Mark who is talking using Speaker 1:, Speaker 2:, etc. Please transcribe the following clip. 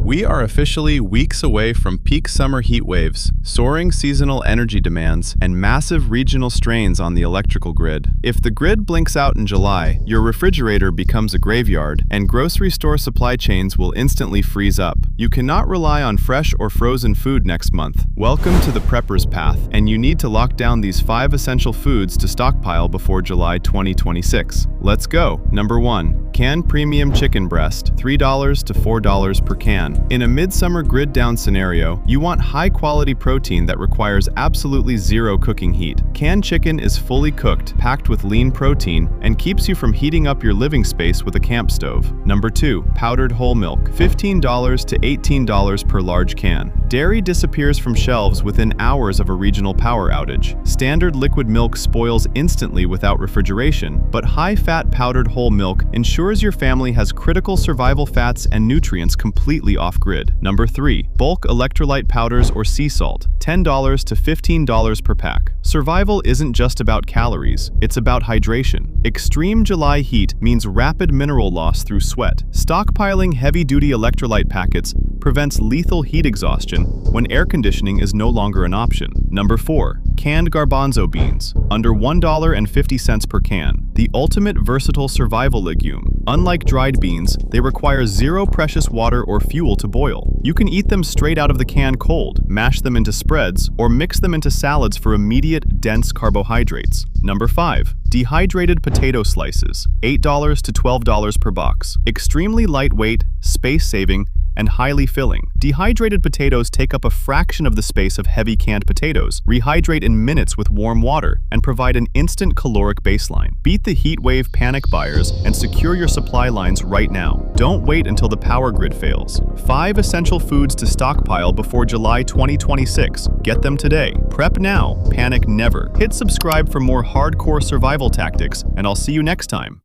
Speaker 1: We are officially weeks away from peak summer heat waves, soaring seasonal energy demands, and massive regional strains on the electrical grid. If the grid blinks out in July, your refrigerator becomes a graveyard, and grocery store supply chains will instantly freeze up. You cannot rely on fresh or frozen food next month. Welcome to the prepper's path, and you need to lock down these 5 essential foods to stockpile before July 2026. Let's go! Number 1. Canned premium chicken breast, $3 to $4 per can. In a midsummer grid-down scenario, you want high-quality protein that requires absolutely zero cooking heat. Canned chicken is fully cooked, packed with lean protein, and keeps you from heating up your living space with a camp stove. Number 2. Powdered whole milk, $15 to $18 per large can. Dairy disappears from shelves within hours of a regional power outage. Standard liquid milk spoils instantly without refrigeration, but high-fat powdered whole milk ensures your family has critical survival fats and nutrients completely off-grid. Number 3. Bulk electrolyte powders or sea salt, $10 to $15 per pack. Survival isn't just about calories, it's about hydration. Extreme July heat means rapid mineral loss through sweat. Stockpiling heavy-duty electrolyte packets prevents lethal heat exhaustion when air conditioning is no longer an option. Number 4. Canned garbanzo beans, under $1.50 per can. The ultimate versatile survival legume. Unlike dried beans, they require zero precious water or fuel to boil. You can eat them straight out of the can cold, mash them into spreads, or mix them into salads for immediate, dense carbohydrates. Number 5. Dehydrated potato slices, $8 to $12 per box. Extremely lightweight, space-saving, and highly filling. Dehydrated potatoes take up a fraction of the space of heavy canned potatoes, rehydrate in minutes with warm water, and provide an instant caloric baseline. Beat the heat wave panic buyers and secure your supply lines right now. Don't wait until the power grid fails. 5 essential foods to stockpile before July 2026. Get them today. Prep now, panic never. Hit subscribe for more hardcore survival tactics, and I'll see you next time.